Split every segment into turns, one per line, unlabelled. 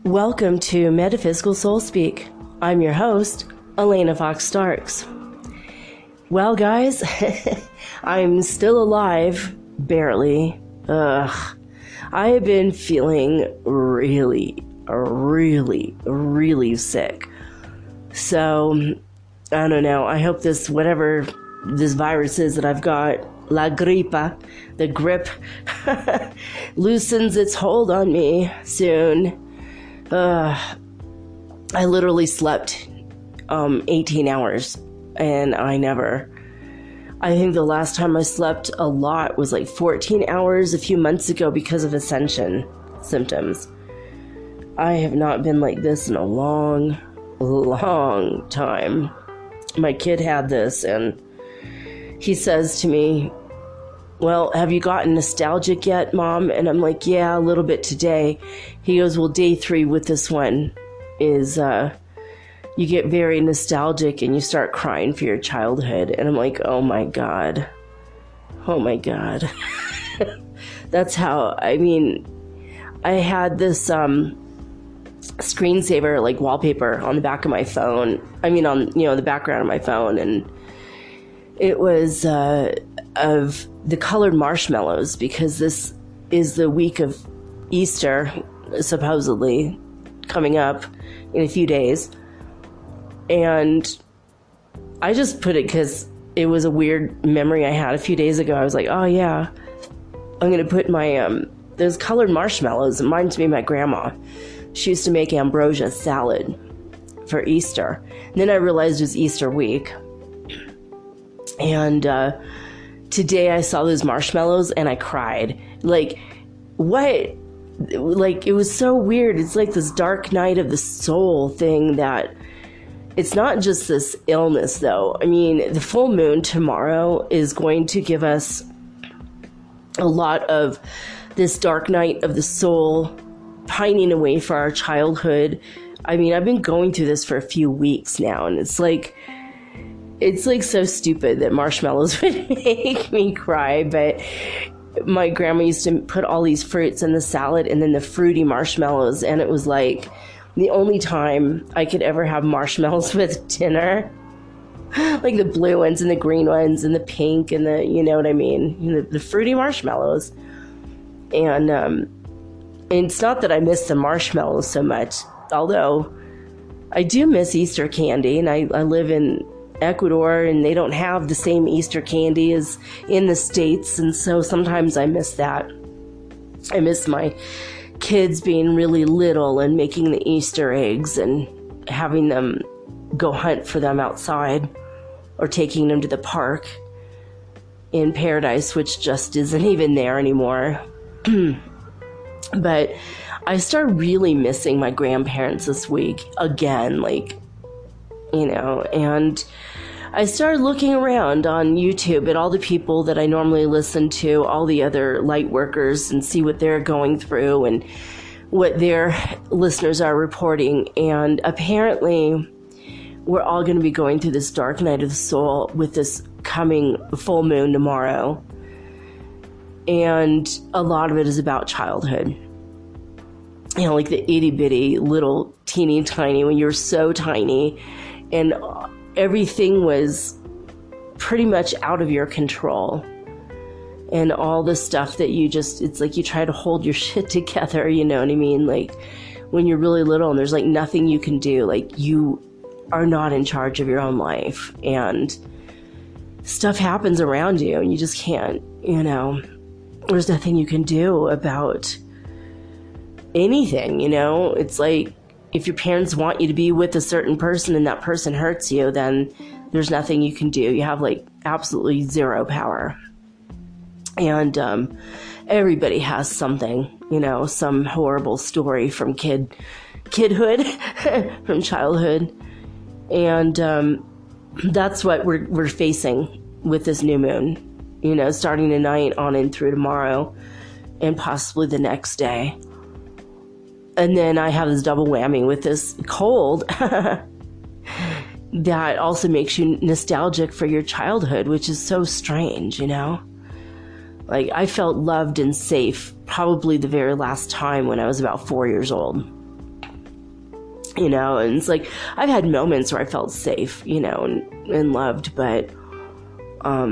Welcome to Metaphysical Soul Speak. I'm your host, Elena Fox Starks. Well, guys, I'm still alive, barely. I have been feeling really sick. So, I don't know. I hope whatever this virus is that I've got, la gripa, the grip, loosens its hold on me soon. I literally slept 18 hours, and I think the last time I slept a lot was like 14 hours a few months ago because of Ascension symptoms. I have not been like this in a long time. My kid had this, and he says to me, well, have you gotten nostalgic yet, Mom? And I'm like, yeah, a little bit today. He goes, well, day 3 with this one is you get very nostalgic and you start crying for your childhood. And I'm like, oh my God. That's how, I had this screensaver, like wallpaper on the back of my phone. On, the background of my phone. And it was of the colored marshmallows, because this is the week of Easter, supposedly coming up in a few days. And I just put it because it was a weird memory I had a few days ago. I was like, oh yeah, I'm going to put my, those colored marshmallows. It reminds me of my grandma. She used to make ambrosia salad for Easter. And then I realized it was Easter week. And today I saw those marshmallows and I cried. Like, what? Like, it was so weird. It's like this dark night of the soul thing that it's not just this illness, though. The full moon tomorrow is going to give us a lot of this dark night of the soul, pining away for our childhood. I've been going through this for a few weeks now, and it's like so stupid that marshmallows would make me cry, but my grandma used to put all these fruits in the salad and then the fruity marshmallows, and it was like the only time I could ever have marshmallows with dinner. Like the blue ones and the green ones and the pink and the, you know what I mean? The fruity marshmallows. And it's not that I miss the marshmallows so much, although I do miss Easter candy, and I live in Ecuador, and they don't have the same Easter candy as in the States, and so sometimes I miss that. I miss my kids being really little and making the Easter eggs and having them go hunt for them outside, or taking them to the park in Paradise, which just isn't even there anymore. But I started really missing my grandparents this week again, and I started looking around on YouTube at all the people that I normally listen to, all the other light workers, and see what they're going through and what their listeners are reporting. And apparently we're all going to be going through this dark night of the soul with this coming full moon tomorrow. And a lot of it is about childhood. Like the itty bitty little teeny tiny, when you're so tiny and everything was pretty much out of your control, and all the stuff that it's like you try to hold your shit together, you know what I mean? Like when you're really little and there's like nothing you can do, like you are not in charge of your own life, and stuff happens around you and you just can't, there's nothing you can do about anything, It's like, if your parents want you to be with a certain person and that person hurts you, then there's nothing you can do. You have like absolutely zero power. And everybody has something, some horrible story from kidhood, from childhood. And that's what we're facing with this new moon, starting tonight on in through tomorrow and possibly the next day. And then I have this double whammy with this cold that also makes you nostalgic for your childhood, which is so strange, Like, I felt loved and safe probably the very last time when I was about 4 years old. And it's like, I've had moments where I felt safe, and loved, but I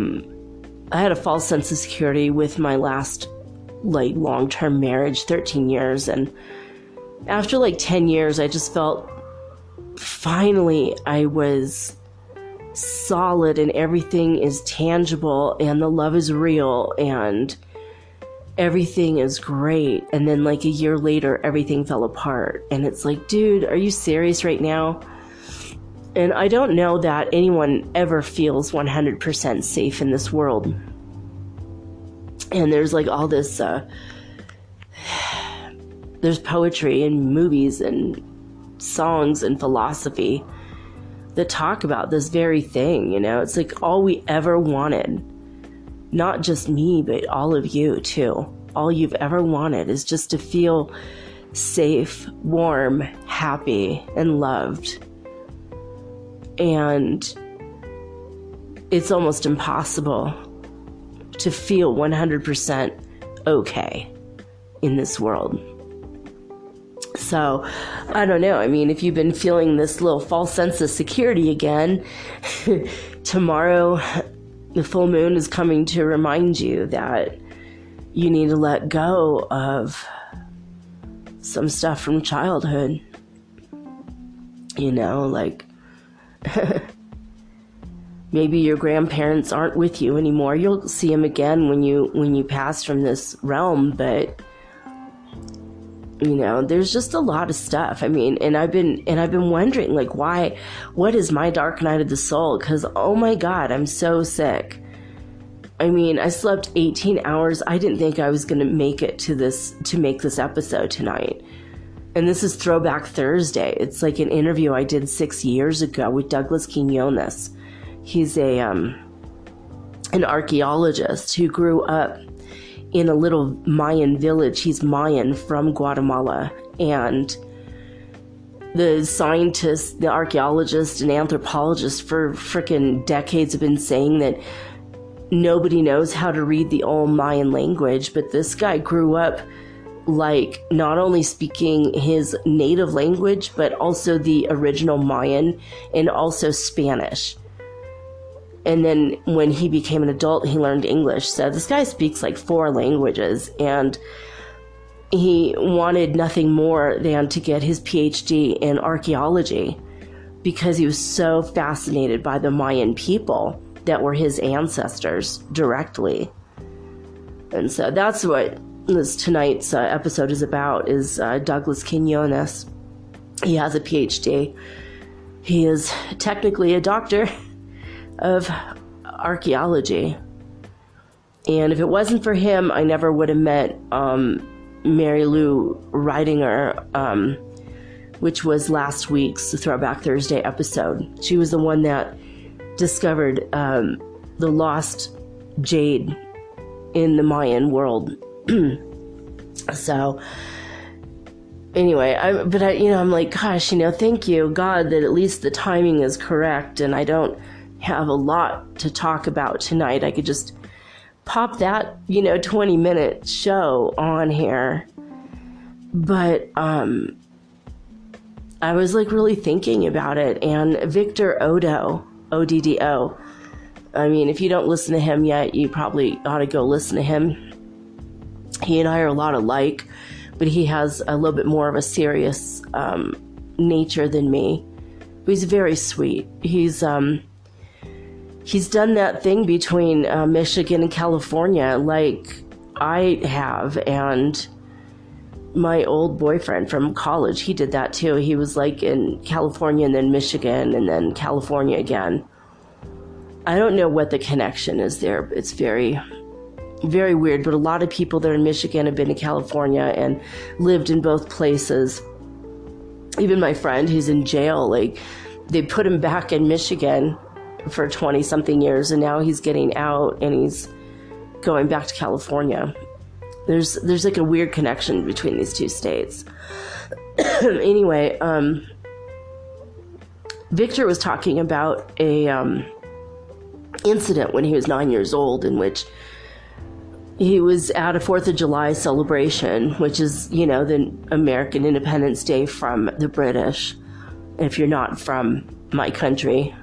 had a false sense of security with my last, like, long-term marriage, 13 years, and after, like, 10 years, I just felt, finally, I was solid, and everything is tangible, and the love is real, and everything is great. And then, like, a year later, everything fell apart, and it's like, dude, are you serious right now? And I don't know that anyone ever feels 100% safe in this world. And there's, like, all this, there's poetry and movies and songs and philosophy that talk about this very thing, It's like all we ever wanted, not just me, but all of you too. All you've ever wanted is just to feel safe, warm, happy, and loved. And it's almost impossible to feel 100% okay in this world. So, I don't know. I mean, if you've been feeling this little false sense of security again, tomorrow the full moon is coming to remind you that you need to let go of some stuff from childhood. Like, maybe your grandparents aren't with you anymore. You'll see them again when you pass from this realm, but there's just a lot of stuff. I mean, and I've been wondering, like, what is my dark night of the soul? Because, oh my God, I'm so sick. I mean, I slept 18 hours. I didn't think I was going to make it to make this episode tonight. And this is Throwback Thursday. It's like an interview I did 6 years ago with Douglas Quinones. He's an archaeologist who grew up in a little Mayan village. He's Mayan from Guatemala. And the scientists, the archaeologists and anthropologists for frickin' decades have been saying that nobody knows how to read the old Mayan language. But this guy grew up, like, not only speaking his native language, but also the original Mayan and also Spanish. And then when he became an adult, he learned English. So this guy speaks like 4 languages, and he wanted nothing more than to get his Ph.D. in archaeology because he was so fascinated by the Mayan people that were his ancestors directly. And so that's what tonight's episode is about, is Douglas Quinones. He has a Ph.D. He is technically a doctor of archaeology. And if it wasn't for him, I never would have met Mary Lou Ridinger, which was last week's Throwback Thursday episode. She was the one that discovered the lost jade in the Mayan world. So anyway, I'm like, gosh, thank you, God, that at least the timing is correct, and I don't have a lot to talk about tonight. I could just pop that, 20-minute show on here. But I was like really thinking about it, and Victor Oddo, O-D-D-O, I mean, if you don't listen to him yet, you probably ought to go listen to him. He and I are a lot alike, but he has a little bit more of a serious nature than me. But he's very sweet. He's done that thing between Michigan and California like I have, and my old boyfriend from college, he did that too. He was like in California and then Michigan and then California again. I don't know what the connection is there. It's very, very weird, but a lot of people that are in Michigan have been to California and lived in both places. Even my friend who's in jail, like, they put him back in Michigan for 20-something years, and now he's getting out and he's going back to California. There's like a weird connection between these two states. Anyway, Victor was talking about a incident when he was 9 years old, in which he was at a 4th of July celebration, which is, the American Independence Day from the British. if you're not from my country.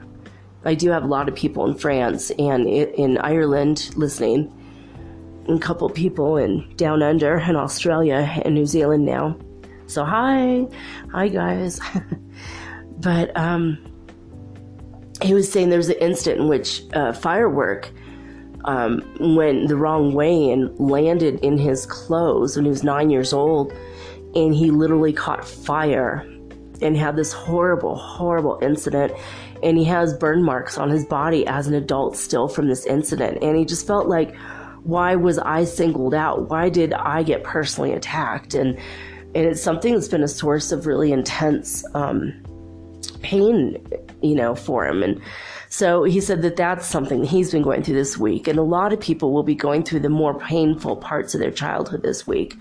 I do have a lot of people in France and in Ireland listening, and a couple people in down under in Australia and New Zealand now. So hi guys. But he was saying there was an incident in which a firework went the wrong way and landed in his clothes when he was 9 years old, and he literally caught fire and had this horrible incident, and he has burn marks on his body as an adult still from this incident. And he just felt like, why was I singled out? Why did I get personally attacked? And it's something that's been a source of really intense pain, for him. And so he said that that's something that he's been going through this week. And a lot of people will be going through the more painful parts of their childhood this week.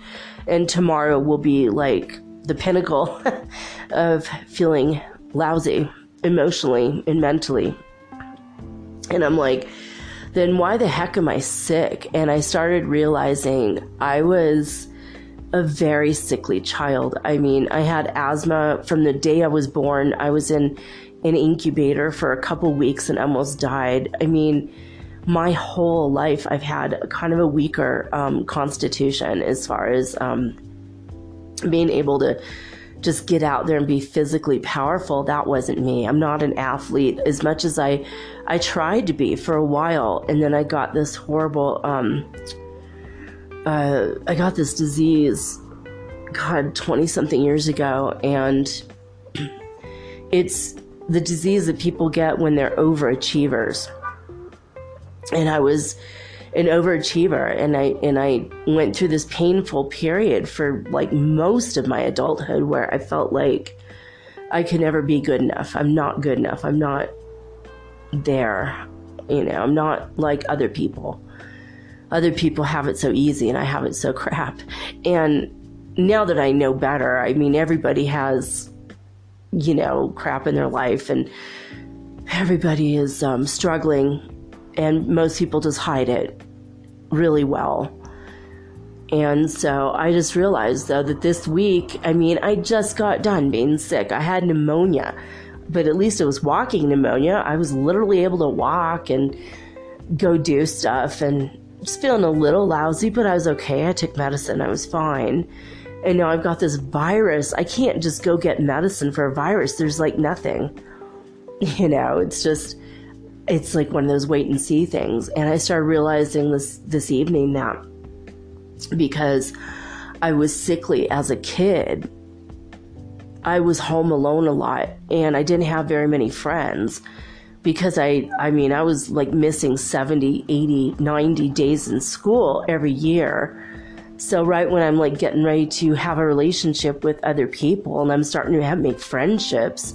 And tomorrow will be like the pinnacle of feeling lousy emotionally and mentally. And I'm like, then why the heck am I sick? And I started realizing I was a very sickly child. I mean, I had asthma from the day I was born. I was in an incubator for a couple weeks and almost died. I mean, my whole life I've had kind of a weaker constitution as far as being able to just get out there and be physically powerful. That wasn't me. I'm not an athlete as much as I tried to be for a while. And then I got this horrible, I got this disease, 20 something years ago. And it's the disease that people get when they're overachievers. And I was an overachiever, and I went through this painful period for like most of my adulthood where I felt like I could never be good enough. I'm not good enough. I'm not there. I'm not like other people. Other people have it so easy and I have it so crap. And now that I know better, I mean, everybody has, crap in their life, and everybody is struggling, and most people just hide it really well. And so I just realized, though, that this week, I just got done being sick. I had pneumonia, but at least it was walking pneumonia. I was literally able to walk and go do stuff, and just feeling a little lousy, but I was okay. I took medicine. I was fine. And now I've got this virus. I can't just go get medicine for a virus. There's like nothing. It's like one of those wait and see things. And I started realizing this evening that because I was sickly as a kid, I was home alone a lot, and I didn't have very many friends because I was like missing 70, 80, 90 days in school every year. So right when I'm like getting ready to have a relationship with other people and I'm starting to make friendships,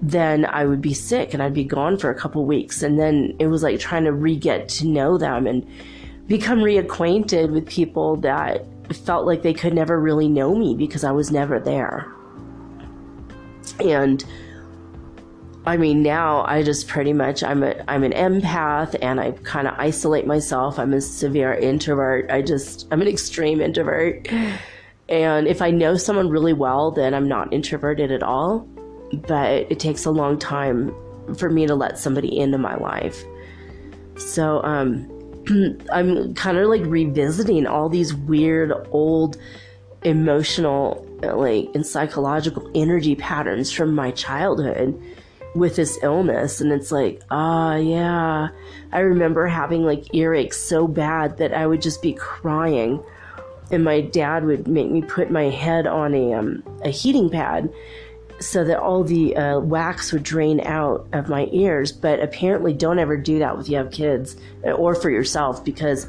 then I would be sick and I'd be gone for a couple weeks. And then it was like trying to get to know them and become reacquainted with people that felt like they could never really know me because I was never there. And now I just pretty much, I'm an empath, and I kind of isolate myself. I'm a severe introvert. I'm an extreme introvert. And if I know someone really well, then I'm not introverted at all. But it takes a long time for me to let somebody into my life. So I'm kind of like revisiting all these weird old emotional and psychological energy patterns from my childhood with this illness. And it's like, yeah, I remember having like earaches so bad that I would just be crying, and my dad would make me put my head on a heating pad so that all the wax would drain out of my ears. But apparently don't ever do that if you have kids or for yourself, because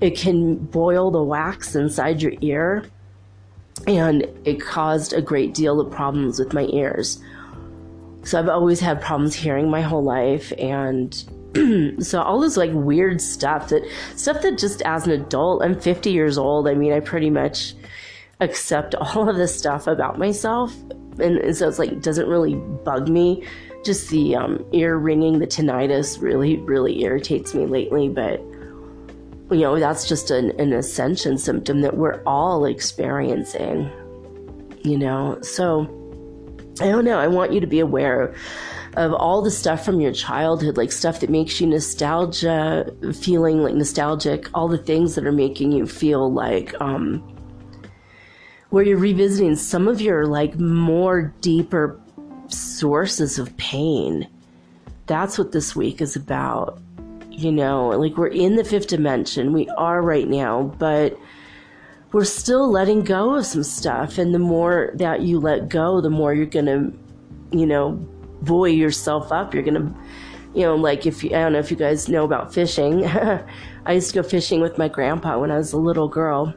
it can boil the wax inside your ear, and it caused a great deal of problems with my ears. So I've always had problems hearing my whole life. And so all this like weird stuff that just as an adult, I'm 50 years old. I pretty much accept all of this stuff about myself. And so it's like, doesn't really bug me. Just the ear ringing, the tinnitus really, really irritates me lately. But, that's just an ascension symptom that we're all experiencing, So I don't know. I want you to be aware of all the stuff from your childhood, like stuff that makes you feeling like nostalgic, all the things that are making you feel like, where you're revisiting some of your like more deeper sources of pain. That's what this week is about. Like we're in the fifth dimension. We are right now, but we're still letting go of some stuff. And the more that you let go, the more you're going to, buoy yourself up. You're going to, like I don't know if you guys know about fishing. I used to go fishing with my grandpa when I was a little girl.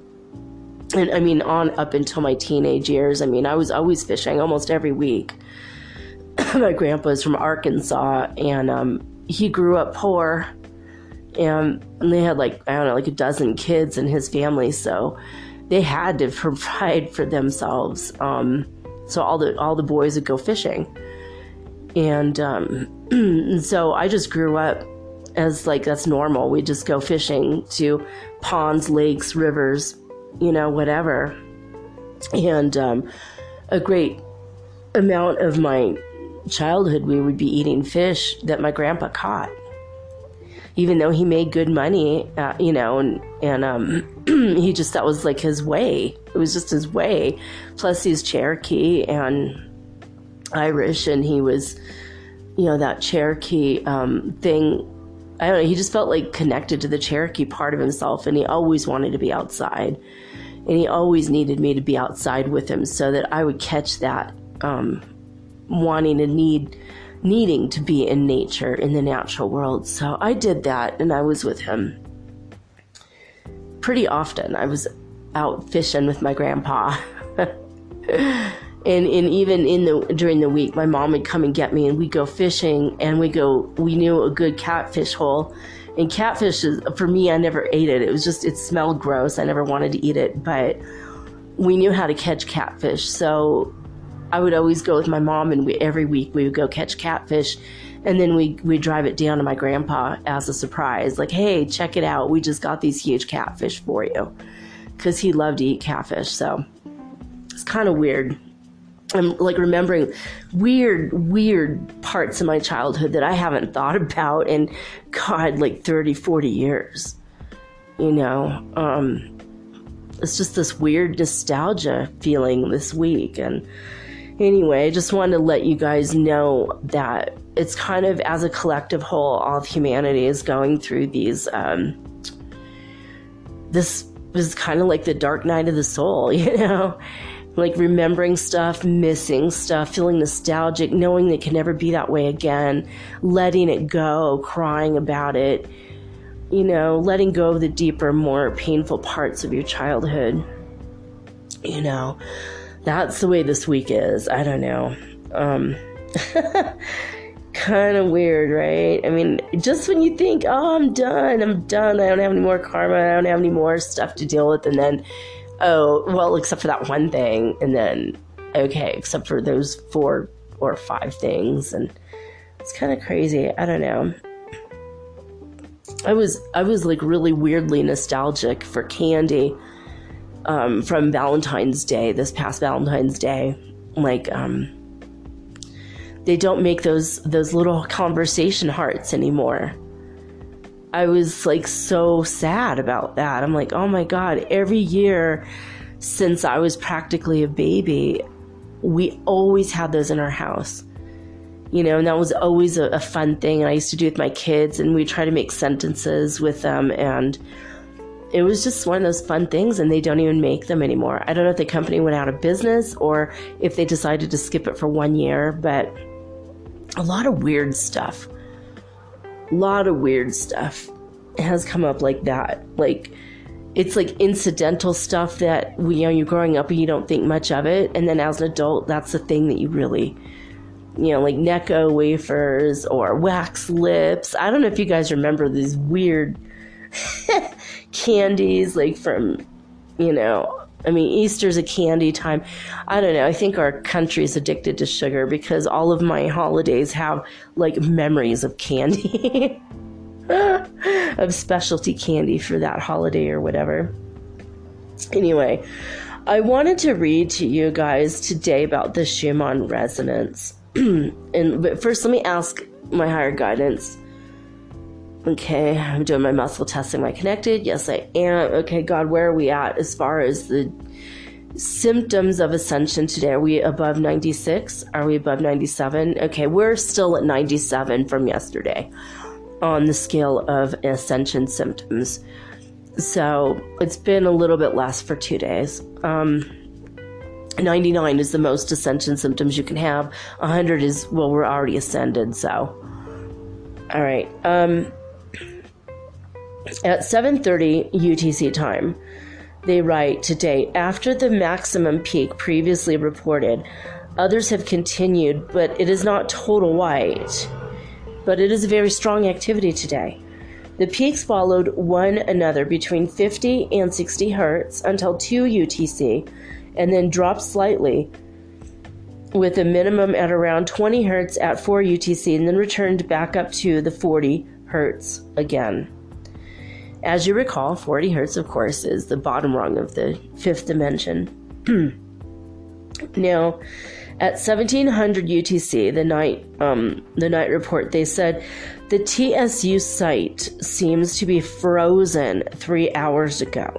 And I mean, on up until my teenage years, I mean, I was always fishing almost every week. My grandpa is from Arkansas, and he grew up poor. And they had like a dozen kids in his family, so they had to provide for themselves. So all the boys would go fishing, and so I just grew up as like that's normal. We just go fishing to ponds, lakes, rivers, whatever. And a great amount of my childhood, we would be eating fish that my grandpa caught. Even though he made good money, and he just, that was like his way. It was just his way. Plus he's Cherokee and Irish, and he was, that Cherokee thing. I don't know, he just felt like connected to the Cherokee part of himself, and he always wanted to be outside. And he always needed me to be outside with him so that I would catch that needing to be in nature, in the natural world. So I did that, and I was with him pretty often. I was out fishing with my grandpa. and even during the week, my mom would come and get me, and we'd go fishing, and we knew a good catfish hole. And catfish is, for me, I never ate it. It smelled gross. I never wanted to eat it, but we knew how to catch catfish. So I would always go with my mom, and every week we would go catch catfish, and then we drive it down to my grandpa as a surprise, like, hey, check it out, we just got these huge catfish for you, because he loved to eat catfish. So it's kind of weird. I'm like remembering weird parts of my childhood that I haven't thought about in, God, like 30-40 years. It's just this weird nostalgia feeling this week. And anyway, I just wanted to let you guys know that it's kind of, as a collective whole, all of humanity is going through these, this is kind of like the dark night of the soul, like remembering stuff, missing stuff, feeling nostalgic, knowing that it can never be that way again, letting it go, crying about it, letting go of the deeper, more painful parts of your childhood. That's the way this week is. I don't know. Kind of weird, right? I mean, just when you think, oh, I'm done. I don't have any more karma. I don't have any more stuff to deal with. And then, oh, well, except for that one thing. And then, okay, except for those 4 or 5 things. And it's kind of crazy. I don't know. I was like really weirdly nostalgic for candy. From Valentine's Day, this past Valentine's Day, like, they don't make those little conversation hearts anymore. I was like so sad about that. I'm like, oh my God, every year since I was practically a baby, we always had those in our house, and that was always a fun thing. And I used to do with my kids, and we try to make sentences with them, and it was just one of those fun things, and they don't even make them anymore. I don't know if the company went out of business or if they decided to skip it for 1 year, but a lot of weird stuff has come up like that. Like, it's like incidental stuff that you're growing up and you don't think much of it. And then as an adult, that's the thing that you really, like Necco wafers or wax lips. I don't know if you guys remember these weird candies, like from, I mean, Easter's a candy time. I don't know. I think our country's addicted to sugar because all of my holidays have like memories of candy, of specialty candy for that holiday or whatever. Anyway, I wanted to read to you guys today about the Schumann Resonance. But first, let me ask my higher guidance. Okay, I'm doing my muscle test. Am I connected? Yes, I am. Okay, God, where are we at as far as the symptoms of ascension today? Are we above 96? Are we above 97? Okay, we're still at 97 from yesterday on the scale of ascension symptoms. So it's been a little bit less for 2 days. 99 is the most ascension symptoms you can have. 100 is, well, we're already ascended, so. All right. At 7:30 UTC time, they write, today, after the maximum peak previously reported, others have continued, but it is not total white. But it is a very strong activity today. The peaks followed one another between 50 and 60 hertz until 2 UTC, and then dropped slightly with a minimum at around 20 hertz at 4 UTC, and then returned back up to the 40 hertz again. As you recall, 40 hertz, of course, is the bottom rung of the fifth dimension. Now, at 1700 UTC, the night report, they said the TSU site seems to be frozen 3 hours ago.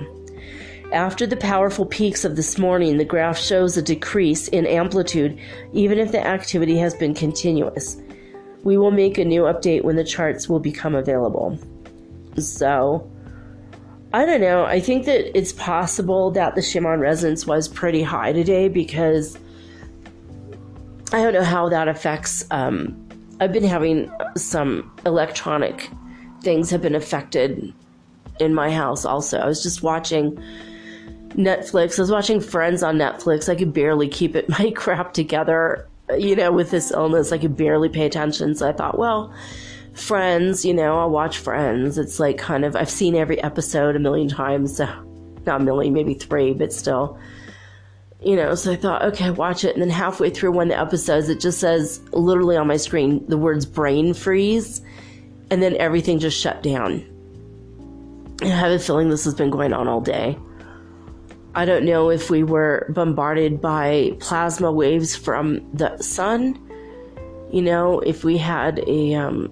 After the powerful peaks of this morning, the graph shows a decrease in amplitude, even if the activity has been continuous. We will make a new update when the charts will become available. So, I don't know. I think that it's possible that the Schumann Resonance was pretty high today, because I don't know how that affects. I've been having some electronic things have been affected in my house also. I was just watching Netflix. I was watching Friends on Netflix. I could barely keep my crap together, with this illness. I could barely pay attention. So I thought, well, Friends, I'll watch Friends. It's like kind of, I've seen every episode a million times. So not a million, maybe 3, but still. So I thought, okay, watch it. And then halfway through one of the episodes, it just says literally on my screen, the words brain freeze. And then everything just shut down. I have a feeling this has been going on all day. I don't know if we were bombarded by plasma waves from the sun. If we had a,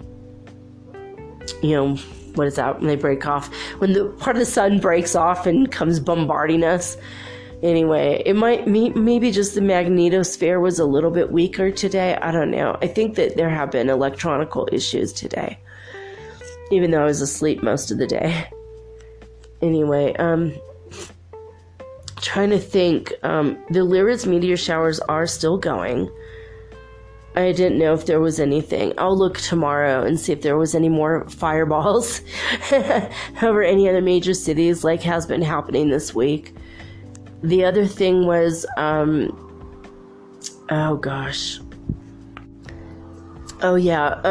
what is that when they break off? When the part of the sun breaks off and comes bombarding us. Anyway, it might maybe just the magnetosphere was a little bit weaker today. I don't know. I think that there have been electronical issues today, even though I was asleep most of the day. Anyway, trying to think. The Lyris meteor showers are still going. I didn't know if there was anything. I'll look tomorrow and see if there was any more fireballs over any other major cities like has been happening this week. The other thing was, oh gosh. Oh yeah,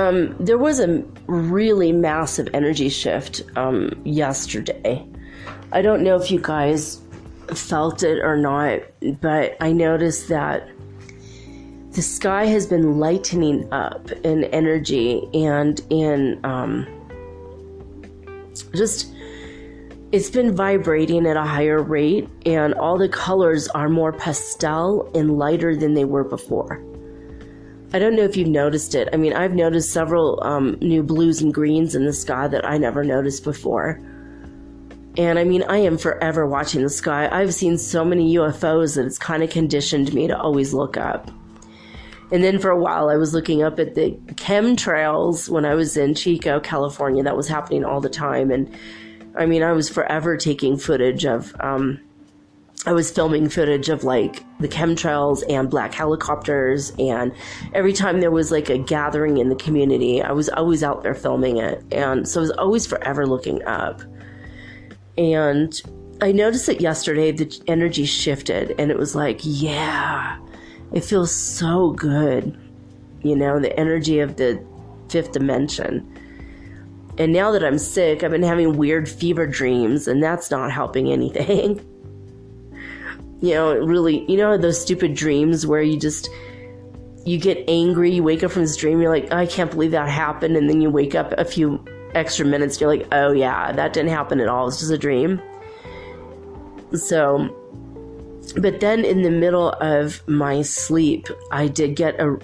there was a really massive energy shift yesterday. I don't know if you guys felt it or not, but I noticed that the sky has been lightening up in energy and in it's been vibrating at a higher rate, and all the colors are more pastel and lighter than they were before. I don't know if you've noticed it. I mean, I've noticed several new blues and greens in the sky that I never noticed before. And I mean, I am forever watching the sky. I've seen so many UFOs that it's kind of conditioned me to always look up. And then for a while, I was looking up at the chemtrails when I was in Chico, California. That was happening all the time. And I mean, I was forever taking footage of, I was filming footage of like the chemtrails and black helicopters. And every time there was like a gathering in the community, I was always out there filming it. And so I was always forever looking up. And I noticed that yesterday the energy shifted, and it was like, yeah, it feels so good. The energy of the fifth dimension. And now that I'm sick, I've been having weird fever dreams, and that's not helping anything. It really, those stupid dreams where you get angry, you wake up from this dream, you're like, I can't believe that happened, and then you wake up a few extra minutes, you're like, oh yeah, that didn't happen at all, it's just a dream. So, But then in the middle of my sleep, I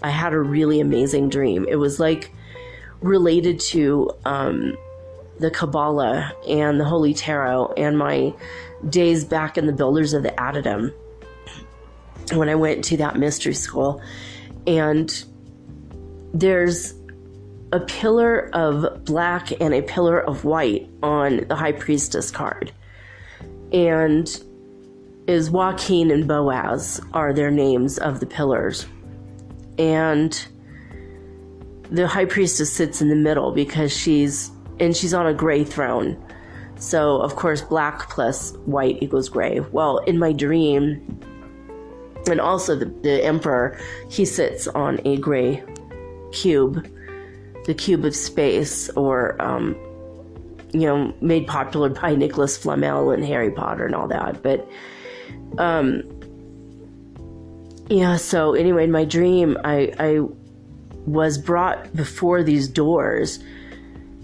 had a really amazing dream. It was like related to the Kabbalah and the Holy Tarot and my days back in the Builders of the Addendum when I went to that mystery school. And there's a pillar of black and a pillar of white on the High Priestess card. And is Joaquin and Boaz are their names of the pillars. And the High Priestess sits in the middle because she's on a gray throne. So, of course, black plus white equals gray. Well, in my dream, and also the Emperor, he sits on a gray cube, the cube of space, or, made popular by Nicholas Flamel and Harry Potter and all that. But, so anyway, in my dream, I was brought before these doors,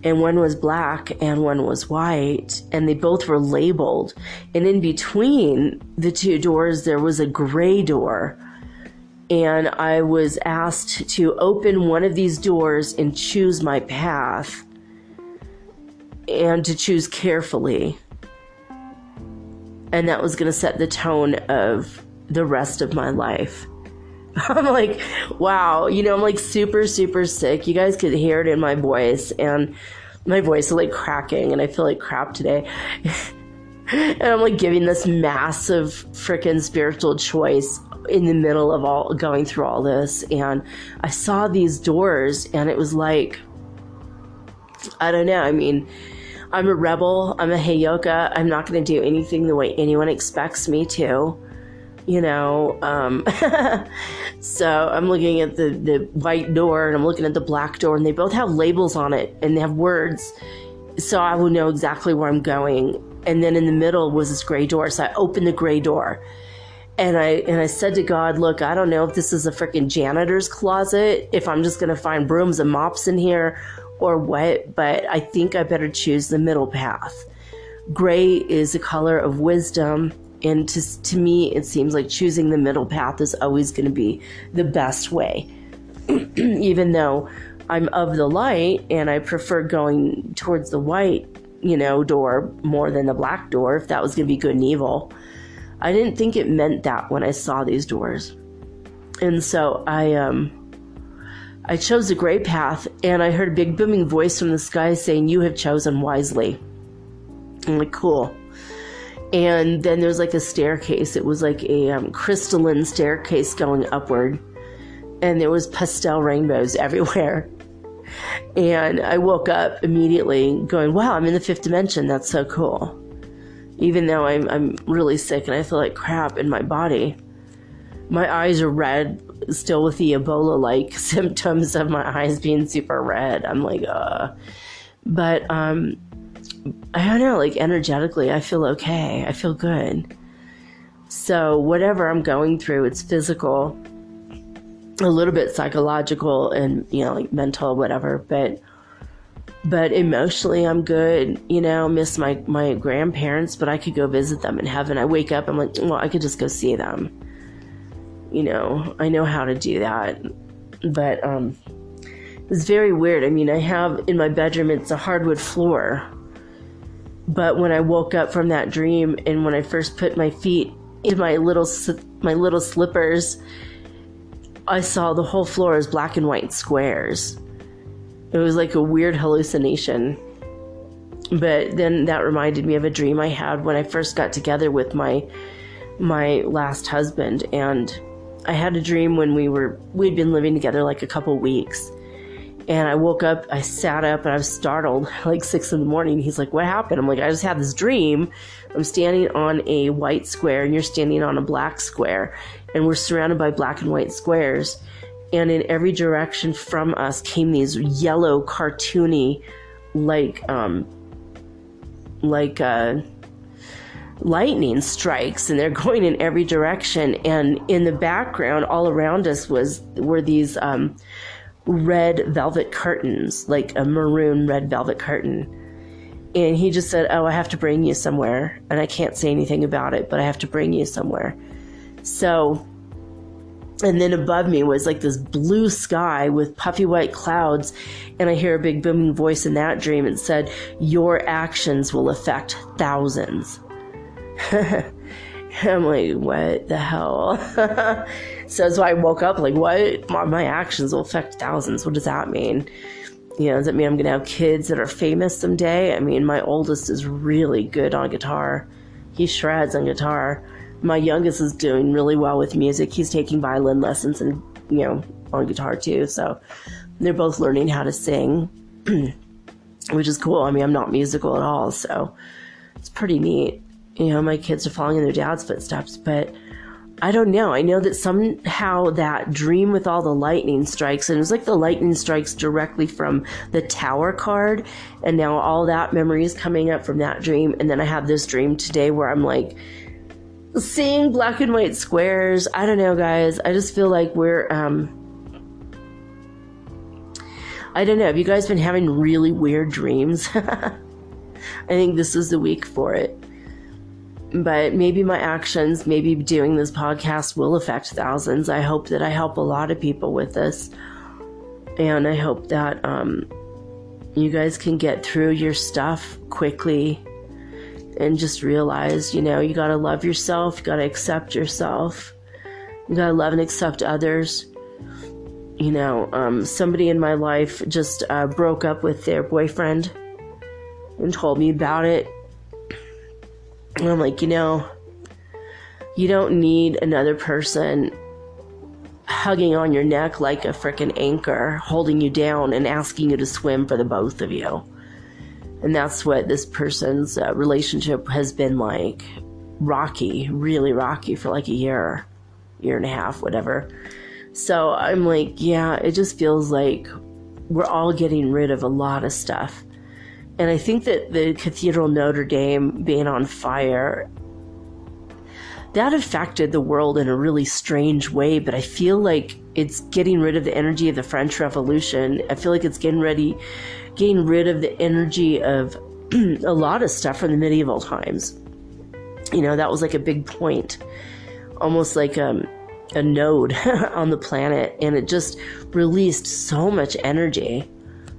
and one was black and one was white, and they both were labeled. And in between the two doors, there was a gray door. And I was asked to open one of these doors and choose my path, and to choose carefully. And that was going to set the tone of the rest of my life. I'm like, wow, I'm like super, super sick. You guys could hear it in my voice, and my voice is like cracking, and I feel like crap today. And I'm like giving this massive freaking spiritual choice in the middle of going through all this. And I saw these doors, and it was like, I don't know. I mean, I'm a rebel. I'm a Heyoka. I'm not going to do anything the way anyone expects me to. So I'm looking at the white door, and I'm looking at the black door, and they both have labels on it, and they have words, so I will know exactly where I'm going. And then in the middle was this gray door, so I opened the gray door, and I said to God, look, I don't know if this is a freaking janitor's closet, if I'm just going to find brooms and mops in here, or what, but I think I better choose the middle path. Gray is a color of wisdom. And to me, it seems like choosing the middle path is always going to be the best way. Even though I'm of the light and I prefer going towards the white, door more than the black door, if that was going to be good and evil. I didn't think it meant that when I saw these doors. And so I chose the gray path, and I heard a big booming voice from the sky saying, "You have chosen wisely." I'm like, cool. And then there's like a staircase. It was like a crystalline staircase going upward. And there was pastel rainbows everywhere. And I woke up immediately going, wow, I'm in the 5th dimension. That's so cool. Even though I'm really sick and I feel like crap in my body. My eyes are red, still with the Ebola-like symptoms of my eyes being super red. I'm like, But, I don't know, like energetically, I feel okay. I feel good. So whatever I'm going through, it's physical, a little bit psychological, and, like mental, whatever. But emotionally, I'm good. Miss my grandparents, but I could go visit them in heaven. I wake up, I'm like, well, I could just go see them. I know how to do that. But it's very weird. I mean, I have in my bedroom, it's a hardwood floor. But when I woke up from that dream, and when I first put my feet in my little slippers, I saw the whole floor as black and white squares. It was like a weird hallucination. But then that reminded me of a dream I had when I first got together with my last husband. And I had a dream when we'd been living together like a couple weeks. And I woke up, I sat up, and I was startled, like 6 a.m. He's like, what happened? I'm like, I just had this dream. I'm standing on a white square, and you're standing on a black square. And we're surrounded by black and white squares. And in every direction from us came these yellow, cartoony, lightning strikes. And they're going in every direction. And in the background, all around us were these red velvet curtains, like a maroon red velvet curtain. And he just said, oh, I have to bring you somewhere, and I can't say anything about it, but I have to bring you somewhere. So, and then above me was like this blue sky with puffy white clouds. And I hear a big booming voice in that dream. It said, your actions will affect thousands. I'm like, what the hell? So that's why I woke up like, what? My actions will affect thousands. What does that mean? You know, does that mean I'm going to have kids that are famous someday? I mean, my oldest is really good on guitar. He shreds on guitar. My youngest is doing really well with music. He's taking violin lessons and, you know, on guitar too. So they're both learning how to sing, which is cool. I mean, I'm not musical at all, so it's pretty neat. You know, my kids are following in their dad's footsteps, but I don't know. I know that somehow that dream with all the lightning strikes, and it was like the lightning strikes directly from the Tower card, and now all that memory is coming up from that dream. And then I have this dream today where I'm like seeing black and white squares. I don't know, guys. I just feel like we're, I don't know. Have you guys been having really weird dreams? I think this is the week for it. But maybe my actions, maybe doing this podcast will affect thousands. I hope that I help a lot of people with this. And I hope that you guys can get through your stuff quickly and just realize, you know, you got to love yourself. You got to accept yourself. You got to love and accept others. You know, somebody in my life just broke up with their boyfriend and told me about it. And I'm like, you know, you don't need another person hugging on your neck like a freaking anchor, holding you down and asking you to swim for the both of you. And that's what this person's relationship has been like. Rocky, really rocky for like a year and a half, whatever. So I'm like, yeah, it just feels like we're all getting rid of a lot of stuff. And I think that the Cathedral Notre Dame being on fire, that affected the world in a really strange way, but I feel like it's getting rid of the energy of the French Revolution. I feel like it's getting rid of the energy of a lot of stuff from the medieval times. You know, that was like a big point, almost like a node on the planet, and it just released so much energy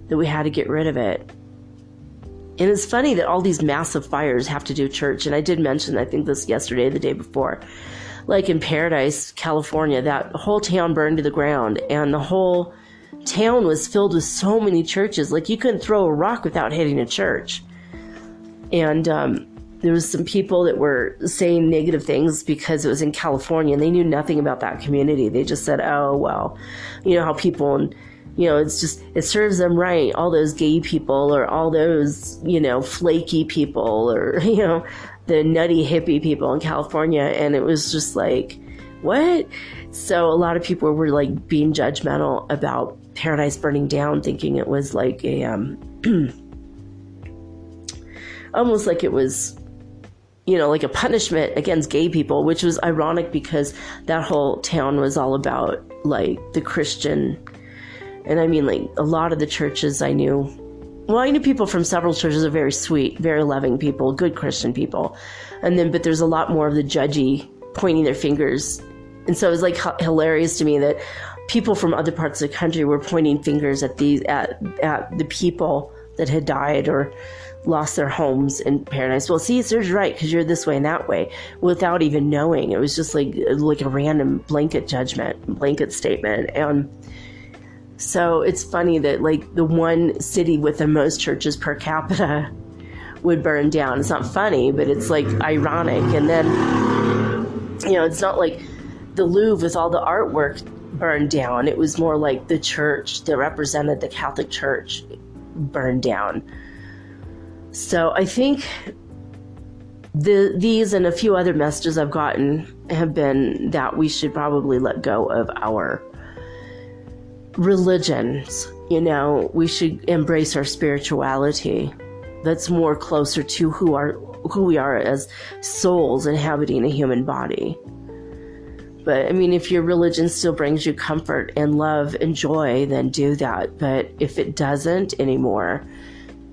that we had to get rid of it. And it's funny that all these massive fires have to do with church. And I did mention, I think this yesterday, the day before, like in Paradise, California, that whole town burned to the ground, and the whole town was filled with so many churches. Like you couldn't throw a rock without hitting a church. And there was some people that were saying negative things because it was in California and they knew nothing about that community. They just said, oh, well, you know how people, and you know, it's just, it serves them right. All those gay people or all those, you know, flaky people or, you know, the nutty hippie people in California. And it was just like, what? So a lot of people were like being judgmental about Paradise burning down, thinking it was like a, almost like it was, you know, like a punishment against gay people, which was ironic because that whole town was all about like the Christian. And I mean, like, a lot of the churches I knew people from several churches are very sweet, very loving people, good Christian people. And then, but there's a lot more of the judgy, pointing their fingers. And so it was like hilarious to me that people from other parts of the country were pointing fingers at the people that had died or lost their homes in Paradise. Well, see, it's right because you're this way and that way, without even knowing. It was just like a random blanket judgment, blanket statement. And so it's funny that like the one city with the most churches per capita would burn down. It's not funny, but it's like ironic. And then, you know, it's not like the Louvre with all the artwork burned down. It was more like the church that represented the Catholic Church burned down. So I think these and a few other messages I've gotten have been that we should probably let go of our religions. You know, we should embrace our spirituality. That's more closer to who we are as souls inhabiting a human body. But I mean, if your religion still brings you comfort and love and joy, then do that. But if it doesn't anymore,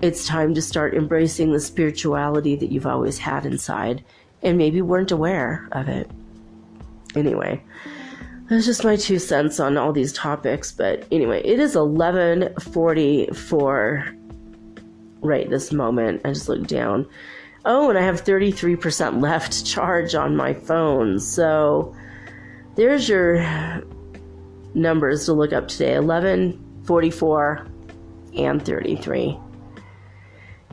it's time to start embracing the spirituality that you've always had inside and maybe weren't aware of it. Anyway, that's just my 2 cents on all these topics. But anyway, it is 11:44 right this moment. I just looked down. Oh, and I have 33% left to charge on my phone. So there's your numbers to look up today. 11, 44, and 33.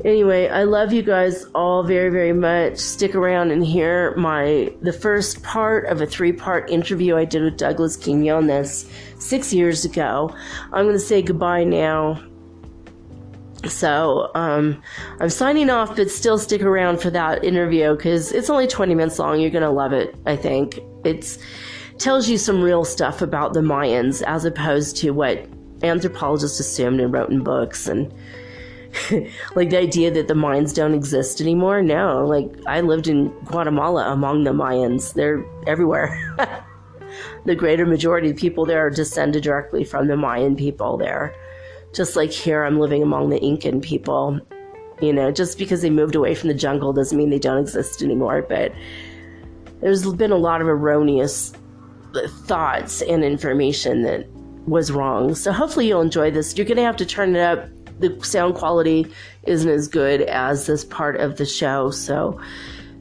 Anyway, I love you guys all very, very much. Stick around and hear the first part of a 3-part interview I did with Douglas Quinones 6 years ago. I'm going to say goodbye now. So I'm signing off, but still stick around for that interview because it's only 20 minutes long. You're going to love it, I think. It tells you some real stuff about the Mayans as opposed to what anthropologists assumed and wrote in books, and like the idea that the Mayans don't exist anymore. No, like I lived in Guatemala among the Mayans. They're everywhere. The greater majority of people there are descended directly from the Mayan people there. Just like here, I'm living among the Incan people. You know, just because they moved away from the jungle doesn't mean they don't exist anymore. But there's been a lot of erroneous thoughts and information that was wrong. So hopefully you'll enjoy this. You're going to have to turn it up. The sound quality isn't as good as this part of the show. So,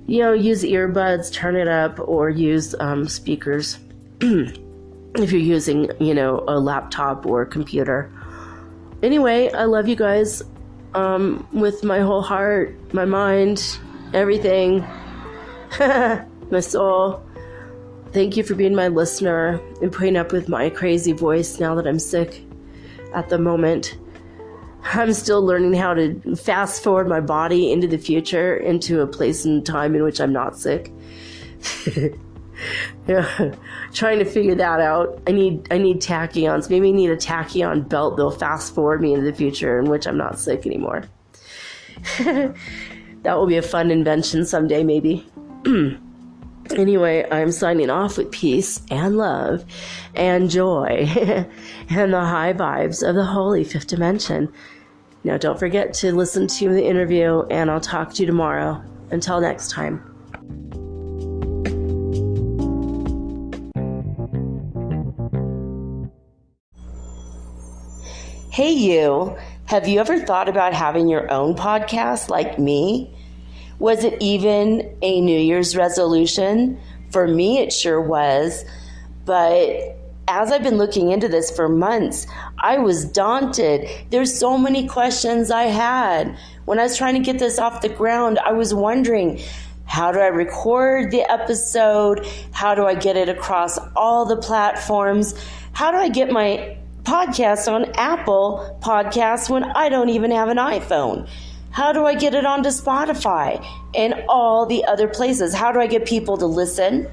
you know, use earbuds, turn it up, or use speakers if you're using, you know, a laptop or a computer. Anyway, I love you guys with my whole heart, my mind, everything, my soul. Thank you for being my listener and putting up with my crazy voice now that I'm sick at the moment. I'm still learning how to fast forward my body into the future, into a place and time in which I'm not sick. Yeah, trying to figure that out. I need tachyons. Maybe I need a tachyon belt that'll fast forward me into the future in which I'm not sick anymore. That will be a fun invention someday, maybe. Anyway, I'm signing off with peace and love and joy and the high vibes of the holy fifth dimension. Now, don't forget to listen to the interview, and I'll talk to you tomorrow. Until next time. Hey you, have you ever thought about having your own podcast like me? Was it even a New Year's resolution? For me, it sure was. But as I've been looking into this for months, I was daunted. There's so many questions I had. When I was trying to get this off the ground, I was wondering, how do I record the episode? How do I get it across all the platforms? How do I get my podcast on Apple Podcasts when I don't even have an iPhone? How do I get it onto Spotify and all the other places? How do I get people to listen?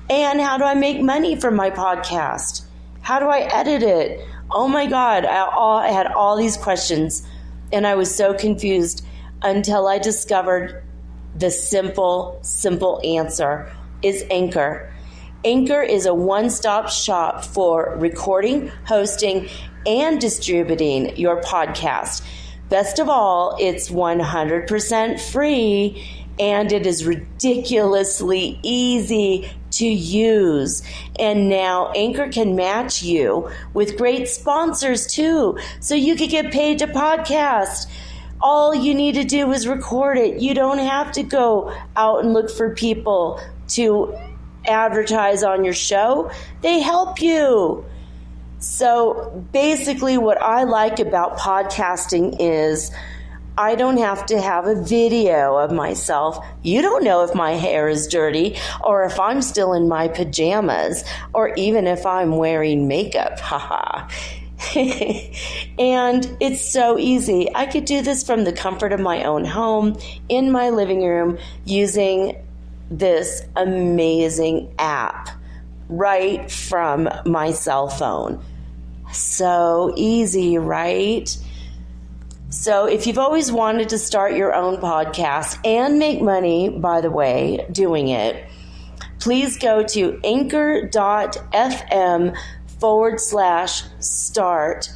And how do I make money from my podcast? How do I edit it? Oh my God, I had all these questions, and I was so confused until I discovered the simple answer is Anchor. Anchor is a one-stop shop for recording, hosting, and distributing your podcast. Best of all, it's 100% free, and it is ridiculously easy to use. And now Anchor can match you with great sponsors too, so you could get paid to podcast. All you need to do is record it. You don't have to go out and look for people to advertise on your show. They help you. So basically what I like about podcasting is I don't have to have a video of myself. You don't know if my hair is dirty or if I'm still in my pajamas or even if I'm wearing makeup. Haha. And it's so easy. I could do this from the comfort of my own home in my living room using this amazing app right from my cell phone. So easy, right? So if you've always wanted to start your own podcast and make money, by the way, doing it, please go to anchor.fm/start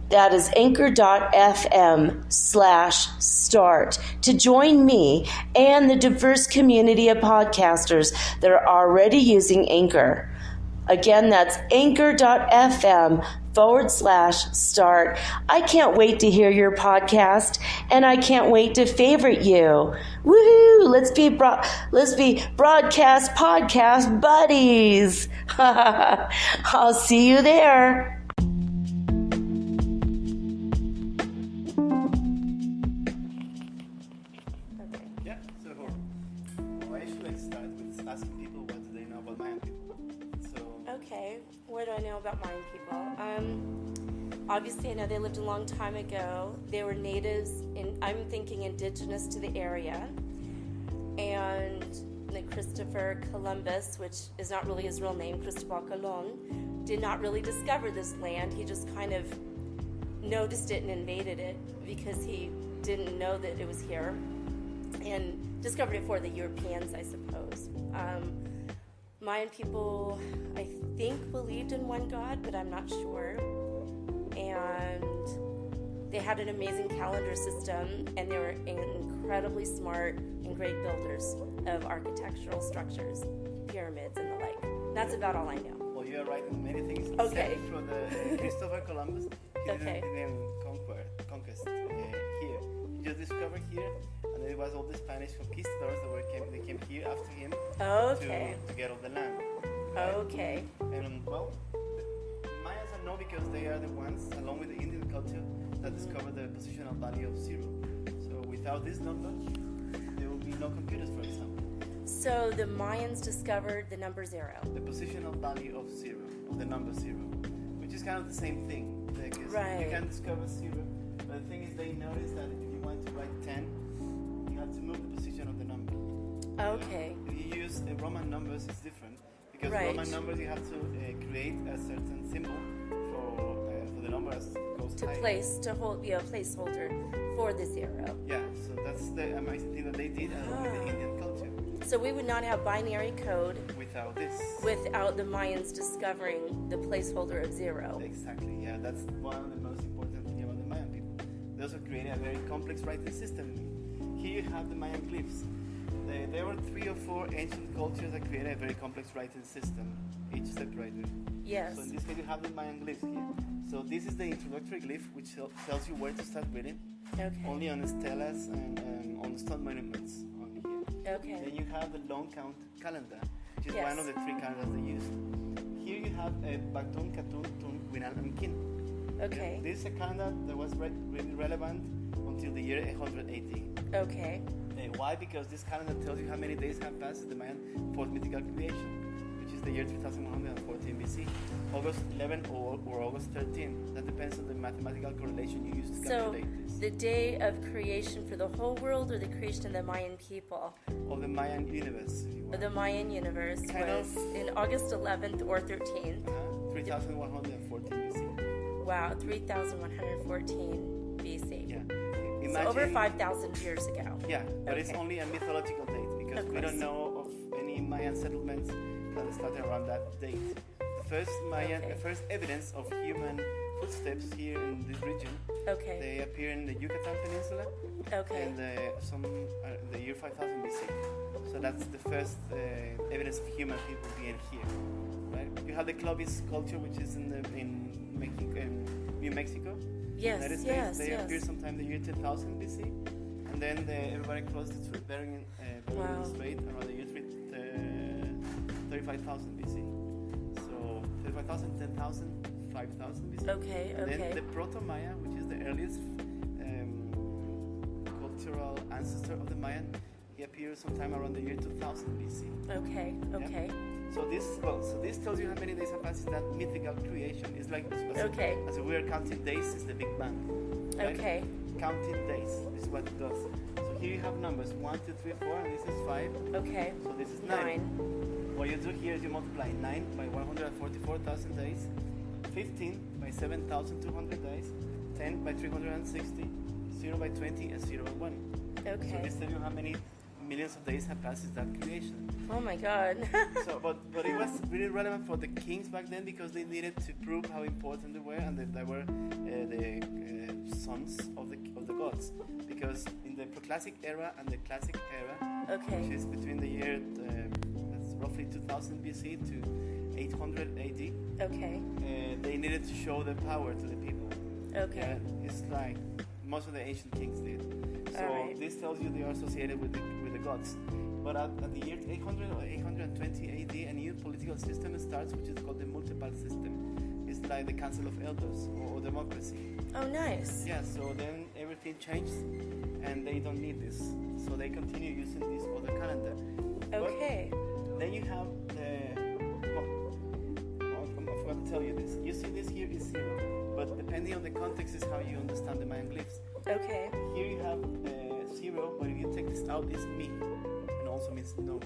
That is anchor.fm/start to join me and the diverse community of podcasters that are already using Anchor. Again, that's anchor.fm/start. I can't wait to hear your podcast, and I can't wait to favorite you. Woohoo! Let's be broadcast podcast buddies. I'll see you there.
What do I know about Mayan people? Obviously, I know they lived a long time ago. They were natives, I'm thinking indigenous to the area. And Christopher Columbus, which is not really his real name, Cristobal Colon, did not really discover this land. He just kind of noticed it and invaded it because he didn't know that it was here and discovered it for the Europeans, I suppose. Mayan people, I think, believed in one God, but I'm not sure. And they had an amazing calendar system, and they were incredibly smart and great builders of architectural structures, pyramids, and the like. That's about all I know.
Well, you are right in many things.
Okay.
Except for the Christopher Columbus, he didn't conquest here. He just discovered here, and it was all the Spanish conquistadors that came here after him to get all the land. Right?
Okay.
And well, Mayans are known because they are the ones, along with the Indian culture, that discovered the positional value of 0. So without this number, there will be no computers, for example.
So the Mayans discovered the number 0.
The positional value of 0, of the number 0, which is kind of the same thing. Because
right.
You can discover 0, but the thing is they noticed that if you want to write 10, you have to move the position of the number.
Okay.
If you use Roman numbers, it's different. Because
right.
Roman numbers, you have to create a certain symbol for the number as it goes higher.
To hold, be a placeholder for the 0.
Yeah, so that's the amazing thing that they did along with the Indian culture.
So we would not have binary code
without this.
Without the Mayans discovering the placeholder of 0.
Exactly, yeah, that's one of the most important things about the Mayan people. They also created a very complex writing system. Here you have the Mayan glyphs. There were 3 or 4 ancient cultures that created a very complex writing system, each separated.
Yes.
So in this case, you have the Mayan glyphs here. So this is the introductory glyph, which tells you where to start reading.
Okay.
Only on the stelas and on the stone monuments on here.
Okay.
Then you have the long count calendar, which is one of the 3 calendars they use. Here you have a Batun, Katun, Tun, Winal, and Kin.
Okay.
This is a calendar that was really relevant until the year 880.
Okay.
Why? Because this calendar tells you how many days have passed since the Mayan fourth mythical creation, which is the year 3114 BC, August 11 or August 13. That depends on the mathematical correlation you use to calculate this.
So, the day of creation for the whole world or the creation of the Mayan people?
Of the Mayan universe.
The Mayan universe was in August 11th or 13th.
3114 BC.
Wow, 3114 BC.
Yeah.
So over 5,000 years ago.
Yeah, but it's only a mythological date because we don't know of any Mayan settlements that started around that date. The first evidence of human footsteps here in this region, they appear in the Yucatan Peninsula in the year 5000 BC. So that's the first evidence of human people being here. Right? You have the Clovis culture, which is in New Mexico.
Yes,
They appear sometime in the year 10,000 BC, and then everybody crossed the Bering Strait around the year 35,000 BC. So 35,000, 10,000, 5,000 BC.
Okay.
Then the Proto-Maya, which is the earliest cultural ancestor of the Mayan, he appears sometime around the year 2000 BC.
Okay.
Yeah? So this tells you how many days have passed since that mythical creation. It's like as we are counting days since the Big Bang. Right?
Okay.
Counting days. This is what it does. So here you have numbers 1, 2, 3, 4, and this is 5.
Okay.
So this is 9. What you do here is you multiply 9 by 144,000 days, 15 by 7,200 days, 10 by 360, 0 by 20, and 0 by 1.
Okay.
So this tells you how many millions of days have passed since that creation.
Oh my God.
So, but it was really relevant for the kings back then because they needed to prove how important they were and that they were the sons of the gods. Because in the Proclassic era and the Classic era,
Okay.
which is between the year that's roughly 2000 BC to 800 AD,
Okay.
they needed to show their power to the people.
Okay.
It's like most of the ancient kings did. So
Alright.
this tells you they are associated with the gods. But at the year 800 or 820 AD, a new political system starts, which is called the multiple system. It's like the Council of Elders or democracy.
Oh, nice.
Yeah. So then everything changed, and they don't need this. So they continue using this other calendar.
Okay.
But then you have I forgot to tell you this. You see this here is 0, but depending on the context is how you understand the Mayan glyphs.
Okay.
Here you have 0, but if you take this out, it's me, and also means no,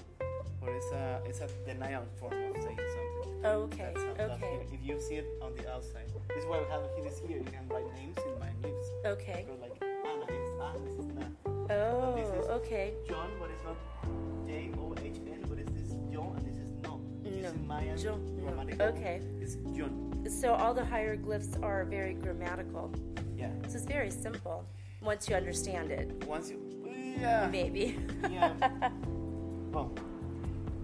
or it's a denial form of saying something.
Okay.
That's
Okay.
here. If you see it on the outside, this is why we have this here. You can write names in Mayan glyphs.
Okay.
So like Anna is this is Na.
Oh,
This is
okay.
John, but it's not John, but it's this John, and this is no. This
No.
is Mayan
John, no.
grammatical.
Okay.
It's John.
So all the hieroglyphs are very grammatical.
Yeah.
So it's very simple once you understand it.
Once you, yeah.
Maybe.
Yeah. Well,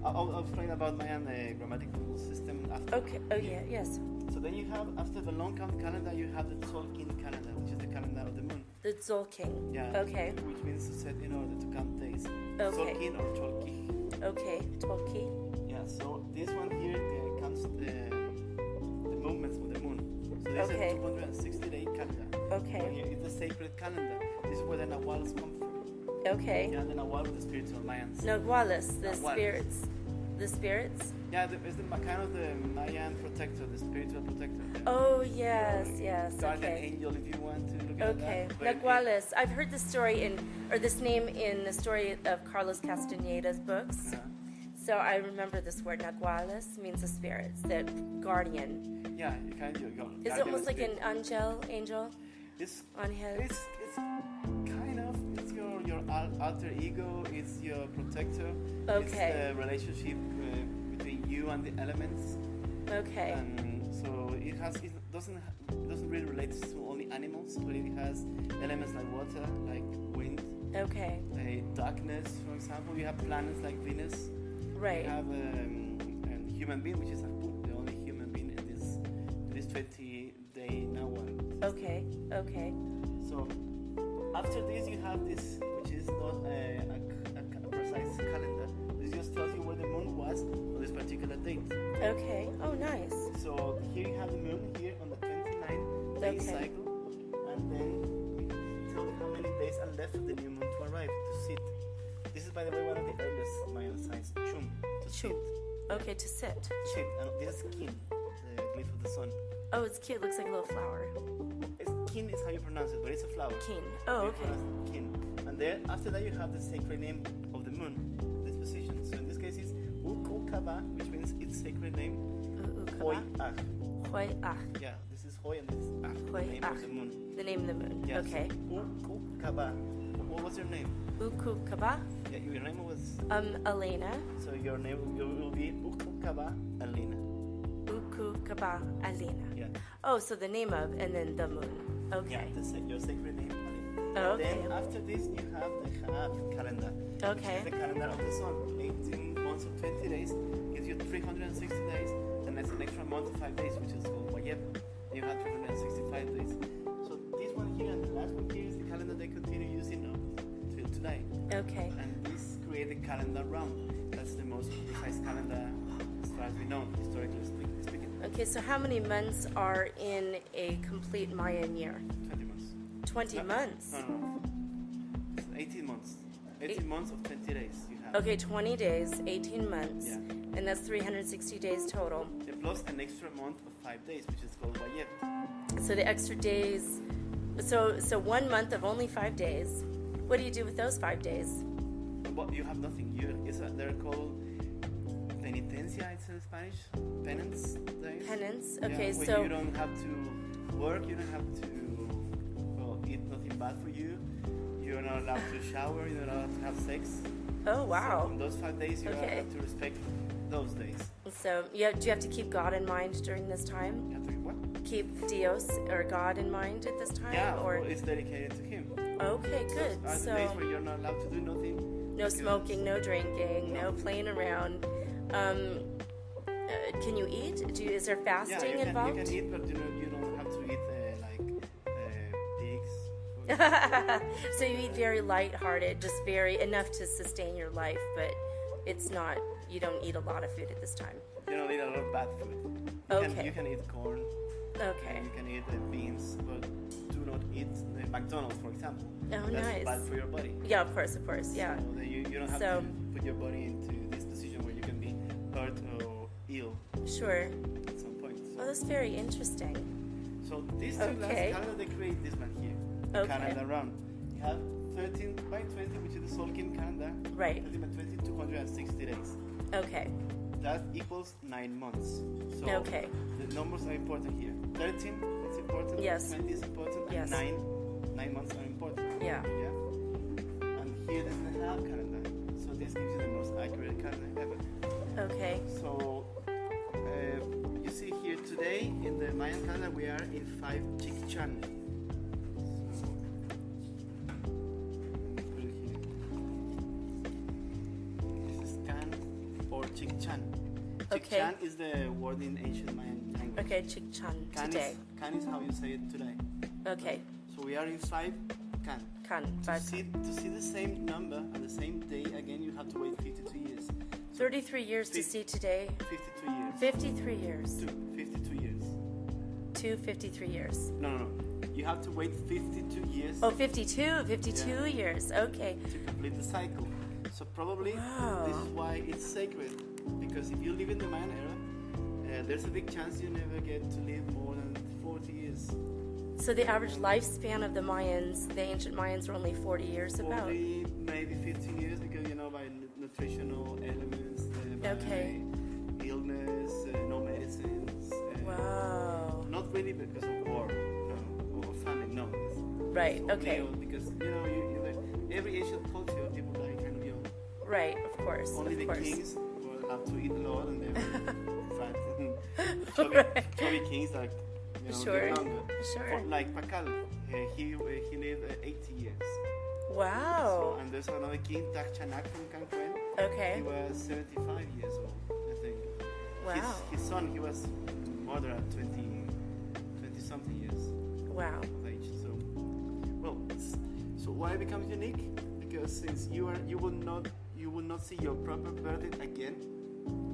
I'll explain about Mayan grammatical system after.
Okay. Oh yeah. Yes.
So then you have, after the long count calendar, you have the Tzolk'in calendar, which is the calendar of the moon.
The Tzolk'in.
Yeah.
Okay.
Which means to set in order to count days.
Okay.
Tzolk'in or Cholki.
Okay. Tzolk'in.
Yeah. So this one here counts the movements of the moon. So this
Okay.
is a 260-day calendar. So
Okay.
here is the sacred calendar. This is where the Nahuals come from.
Okay.
Yeah, the Nahual with the spiritual Mayans.
Naguales, the
Naguales.
spirits. The spirits?
Yeah, it's kind of the Mayan protector, the spiritual protector. Yeah.
Oh, yes, yes.
Guardian
Okay.
angel, if you want to look at
Okay.
that. But
Naguales. I've heard this story this name in the story of Carlos Castaneda's books. So I remember this word. Naguales means the spirits, the guardian.
Yeah, you can go.
Is it almost like an angel?
It's
Angel?
it's kind of it's your alter ego. It's your protector.
Okay.
It's the relationship between you and the elements.
Okay.
And so it doesn't really relate to only animals, but it has elements like water, like wind,
Okay.
darkness. For example, you have planets like Venus.
Right.
You have a human being, which is the only human being in this 20-day Nahual.
Okay. Okay.
So after this, you have this, which is not a precise calendar. This just tells you where the moon was on this particular date.
Okay. Oh, nice.
So here you have the moon here on the 29-day
Okay.
cycle, and then it tells you how many days are left for the new moon to arrive, to sit. This is, by the way, one of the earliest Mayan signs, Chum, to
Chum.
sit.
Okay, to sit.
Sit, and this is Kin, the glyph of the sun.
Oh, it's cute. Looks like a little flower.
Kin is how you pronounce it, but it's a flower.
Kin. Oh,
You
okay.
pronounce it Kin. And then after that you have the sacred name of the moon, this position. So in this case it's Ukukaba, which means its sacred name, Hoi Ah.
Hoi Ah.
Yeah, this is Hoi and this is Ah,
Hoi
the name
Ah.
of the moon.
The name of the moon.
Yes.
Okay.
Ukukaba. What was your name?
Ukukaba.
Yeah, your name was.
Elena.
So your name will be Ukukaba Alina.
Ukukaba Elena.
Yeah.
Oh, so the name of and then the moon. Okay.
Yeah, your sacred name. Alina.
Oh, okay.
Then after this you have the Hanaf calendar.
Okay.
Which is the calendar of the sun. 18 months of 20 days gives you 360 days, and that's an extra month of 5 days, which is called Wayeb. You have 365 days. So this one here and the last one here is the calendar they continue using till today.
Okay.
And this create the calendar round. That's the most precise calendar as far as we know, historically speaking.
Okay, so how many months are in a complete Mayan year?
20 months.
20 months.
No. It's 18 months. 18 months of 20 days you have.
Okay, 20 days, 18 months.
Yeah.
And that's 360 days total.
Plus an extra month of 5 days, which is called Wayeb.
So the extra days, so 1 month of only 5 days. What do you do with those 5 days?
But you have nothing. They're called penitencia, it's in Spanish. Penance days.
Penance.
Yeah,
Okay,
where
so
you don't have to work. You don't have to eat nothing bad for you. You're not allowed to shower. You're not allowed to have sex.
Oh, wow.
So on those 5 days, you have to respect those days.
So do you have to keep God in mind during this time?
You have to what?
Keep Dios or God in mind at this time?
Yeah,
or
it's dedicated to Him.
Okay, good.
Those are the days where you're not allowed to do nothing.
No smoking, no drinking, no playing around. Can you eat? Is there fasting involved?
You can eat, but you don't have to eat pigs.
So you eat very light-hearted, just enough to sustain your life, but it's not. You don't eat a lot of food at this time.
You don't eat a lot of bad food. You can eat corn.
Okay.
You can eat beans, but do not eat McDonald's, for example.
Oh,
That's
nice.
bad for your body.
Yeah, of course, yeah.
So you don't have to put your body into this position where you can be hurt or ill.
Sure.
At some point.
Oh, that's very interesting.
So these two last calendar, they create this one here. The calendar round. You have 13 by 20, which is the Solkin calendar.
Right.
13 by 20, 260 days.
Okay.
That equals 9 months. So the numbers are important here. 13 is important.
Yes.
20 is important.
Yes.
And 9 months are important.
Yeah.
And here is the half calendar. So this gives you the most accurate calendar ever.
Okay.
So you see here today in the Mayan calendar we are in 5 Chikchan. So put it here. This is Can or Chikchan. Chikchan is the word in ancient Mayan language.
Okay, Chikchan today.
Can is how you say it today.
Okay.
So we are in 5 Can. To see the same number and the same day again, you have to wait 52 years.
33 years to see today.
52 years.
53 years.
52 years.
53 years.
No. You have to wait 52 years.
Oh, 52 years. Okay.
To complete the cycle. So probably this is why it's sacred. Because if you live in the Mayan era, there's a big chance you never get to live more than 40 years.
So the average lifespan of the Mayans, the ancient Mayans, were only 40 years about?
40, maybe 15 years because, by nutritional elements, by illness, no medicines.
Wow.
Not really because of war, no, or famine, no.
Right, okay.
Because, every ancient culture, people die kind of young.
Right, of course.
Only the kings will have to eat a lot and they were fat. Chubby kings like,
Sure.
Sure. Like Pakal, he lived 80 years.
Wow.
So, and there's another king, Takchanak from Cancun.
Okay.
He was 75 years old, I think.
Wow.
His son, he was mother at 20 something years.
Wow.
Of age. So why it becomes unique? Because since you will not see your proper birthday again,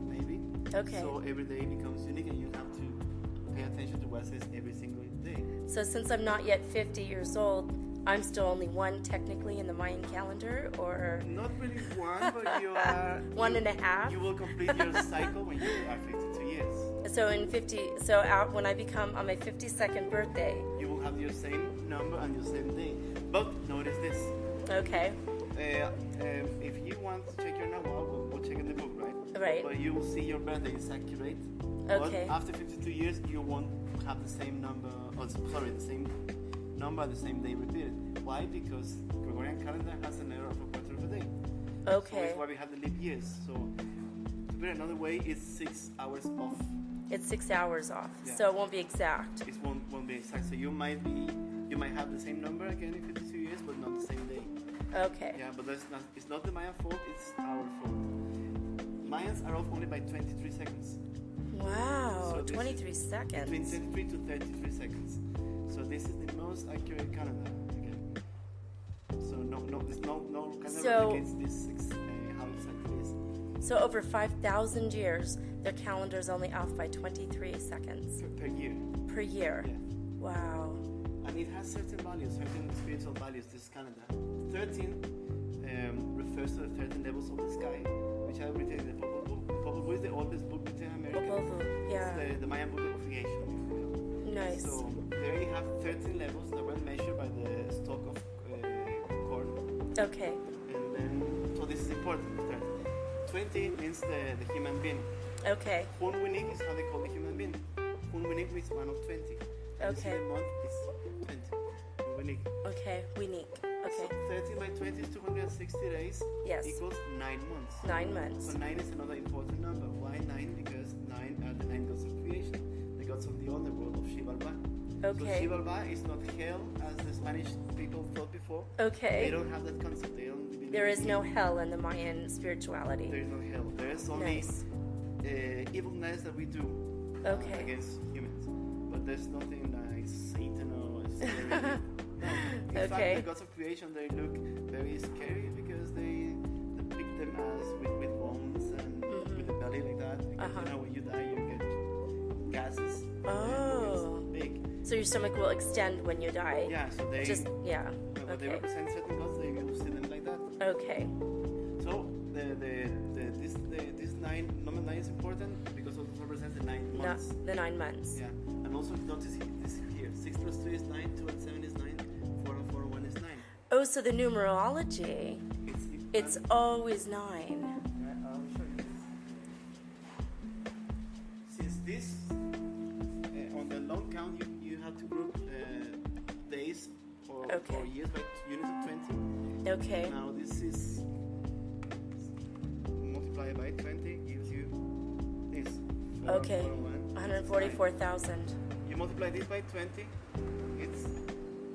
maybe.
Okay.
So every day becomes unique, and you have to pay attention to what says every single day.
So since I'm not yet 50 years old, I'm still only one technically in the Mayan calendar, or?
Not really one, but you are...
One and a half?
You will complete your cycle when you are 52 years.
So when I become on my 52nd birthday...
You will have your same number and your same day. But notice this.
Okay.
If you want to check your number, we'll check in the book, right?
Right.
But you will see your birthday is accurate.
Okay.
But after 52 years, you won't have the same number, the same number, the same day repeated. Why? Because Gregorian calendar has an error of a quarter of a day.
Okay.
So that's why we have the leap years. So to put it another way, it's 6 hours off.
It's 6 hours off,
yeah.
So it won't be exact.
It won't be exact. So you might have the same number again in 52 years, but not the same day.
Okay.
Yeah, but it's not the Mayan fault, it's our fault. Mayans are off only by 23 seconds.
Wow,
So
23 seconds.
Between 23 to 33 seconds. So this is the most accurate calendar again. So no calendar replicates this how exactly it is.
So over 5,000 years, their calendar is only off by 23 seconds.
Per year.
Per year.
Yeah.
Wow.
And it has certain values, certain spiritual values, this calendar. 13 refers to the 13 levels of the sky, which are written in the Popol Vuh. The Popol Vuh is the oldest book written in America.
Popol Vuh, yeah.
It's the Mayan book of creation.
Nice.
So there you have 13 levels that were measured by the stalk of corn.
Okay.
And then, so this is important. 20 means the human being.
Okay.
Hun Winik is how they call the human being. Hun Winik means one of 20. And
Okay.
the month is 20. Winik.
Okay, unique. Okay.
So 13 by 20 is 260 days.
Yes.
Equals 9 months.
9 months.
So 9 is another important number. Why 9? Because 9 are the 9 gods of creation, the gods of the underworld of Xibalbá.
Okay.
So Xibalbá is not hell as the Spanish people thought before.
Okay.
They don't have that concept. They don't believe
There is
in
no hell in the Mayan spirituality.
There is no hell. There is only
Nice.
evilness that we do
Okay.
against humans. But there's nothing like Satan or scary. In
Okay.
fact, the gods of creation, they look very scary because they depict them as with bones and with a belly like that. Because you know when you die, you get gases.
Oh.
It's big.
So your stomach will extend when you die.
Yeah, so they
Just yeah.
but they
Okay.
represent certain gods. They will see them like that.
Okay.
So this number 9 is important because it represents the 9
Not
months.
the 9 months.
Yeah, and also notice this here. 6 plus 3 is 9. 2 and 7 is 9. 4 and 4 and 1 is 9.
Oh, so the numerology. It's always 9.
I'll show you this. Since this on the long count, you have to group days or years by units of 20.
Okay.
Now this is multiplied by 20 gives you this. 4,
Okay.
4, 1,
144,000.
you multiply this by 20, it's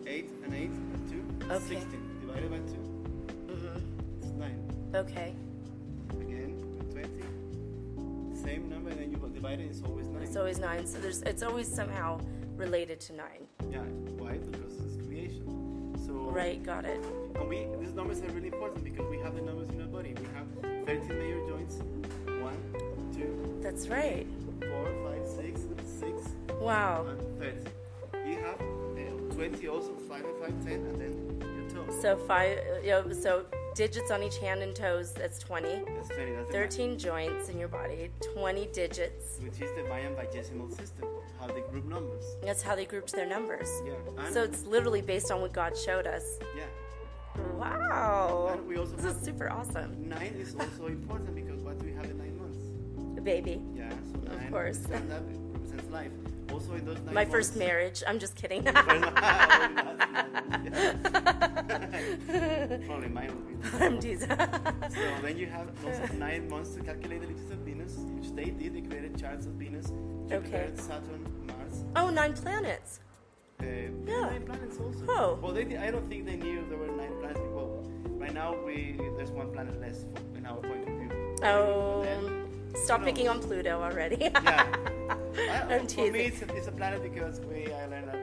8 and 8 and 2,
Okay.
16 divided by 2. It's 9.
Okay.
Again, 20, same number, and then you divide it, it's always 9.
It's always 9. So it's always somehow related to 9.
Yeah, why? Because it's creation. So
Right, got it.
and these numbers are really important because we have the numbers in our body. We have 13 major joints. 1, 2,
That's right.
4, 5, 6, 6,
Wow.
and 30. You have 20 also, 5 and 5, 10, and then your toes.
So so digits on each hand and toes, that's 20.
That's 20. That's
13 joints in your body, 20 digits.
which is the Mayan bigesimal system, how they group numbers.
That's how they grouped their numbers.
Yeah. And
So it's literally based on what God showed us.
yeah.
Wow.
And we also
This is super awesome.
9 is also important because what do we have in 9 months?
A baby.
Yeah, so 9
course.
represents life. Also in those 9
My
months,
first marriage. I'm just kidding.
Probably mine will be.
I'm teasing.
So then you have also 9 months to calculate the digits of Venus, which they did. They created charts of Venus, Jupiter,
Okay.
Saturn, Mars.
Oh, 9 planets.
Yeah. 9 planets also.
Oh.
Well, I don't think they knew there were 9 planets before. Right now, there's 1 planet less in our point of view.
Oh,
Then,
stop
who
picking
knows?
on Pluto already.
Yeah.
I'm
For me,
teasing.
it's a planet because I learned that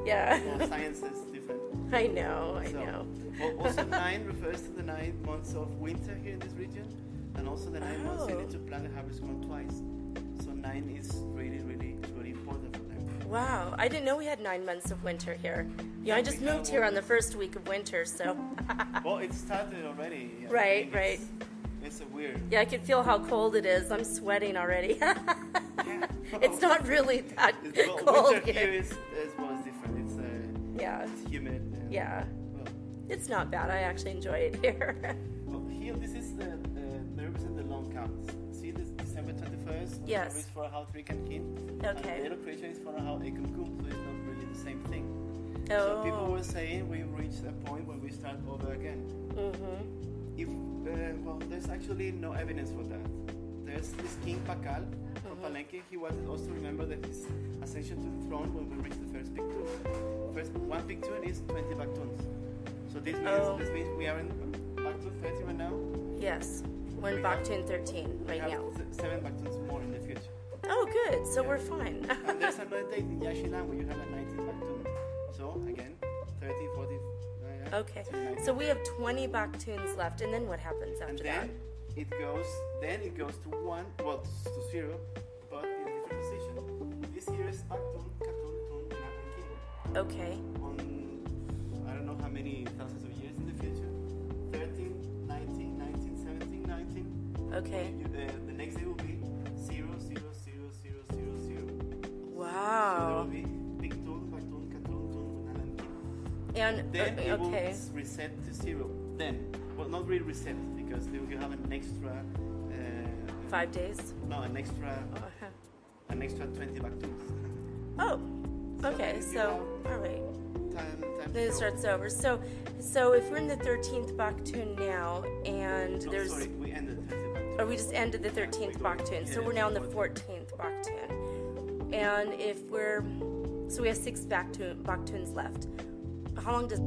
Yeah.
science is different.
I know.
So,
know.
Also 9 refers to the 9 months of winter here in this region, and also the 9 months they
Oh.
need to plant the harvest corn twice. So 9 is really important for them.
Wow. I didn't know we had 9 months of winter here. Yeah, I just
we have
moved here on the
one.
first week of winter, so.
Well, it started already. I
Right,
think
right.
It's a weird.
Yeah, I can feel how cold it is. I'm sweating already.
Yeah.
It's not really that
Well,
cold
winter here
here.
is different. It's
Yeah.
it's humid. And,
Yeah.
Well,
It's not bad. I actually enjoy it here.
well, here this is they represent the long counts. See this December 21st.
Yes.
Is for how 3 can kin.
Okay.
And the other creation is for how a kum kum. So it's not really the same thing. So people
Oh.
were saying we reached a point when we start over again. If there's actually no evidence for that. There's this King Pakal from Palenque. He wanted us to remember that his ascension to the throne when we reached the first big tune. First, 1 big tune is 20 back tunes. So this means we are in back tune 30 right now.
Yes. We're in
We
Baktun 13
We
right
have
now.
7 back tunes more in the future.
Oh, good. So
Yeah.
we're fine.
And there's another date in Yashilan where you have a 19 back tune. So again, 30, 40.
Okay.
to 19.
So we have 20 Baktuns left, and then what happens
And
after that?
then it goes to 1, well, to 0, but in different position. This here is back tune, katun, tune, and king.
Okay.
On I don't know how many thousands of years in the future. 13, 19, 19, 17, 19.
Okay.
The next day will be 0, 0, 0, 0, 0, 0. So there
Wow.
will be big tune, back tune, katun, tune, and king.
And
Then it will
okay.
reset to 0. Then, well, not really reset because you have an extra.
5 days.
No, an extra
Uh-huh.
20 back tunes.
Oh.
So
Okay.
you
So all right.
time
then it starts over. So if we're in the 13th Bach tune now, and there's...
Sorry, we ended the 13th Bach tune.
Or we just ended the 13th Bach tune. So we're now in the 14th Bach tune. And if we're... So we have 6 Bach tunes left. How long does...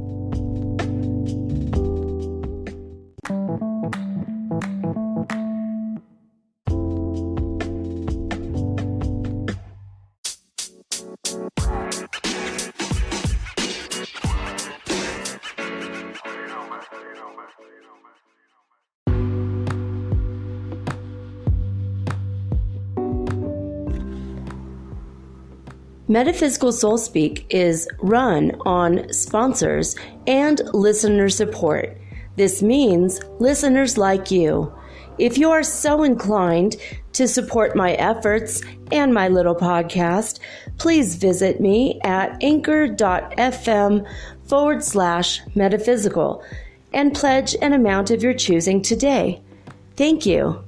Metaphysical Soul Speak is run on sponsors and listener support. This means listeners like you. If you are so inclined to support my efforts and my little podcast, please visit me at anchor.fm/metaphysical and pledge an amount of your choosing today. Thank you.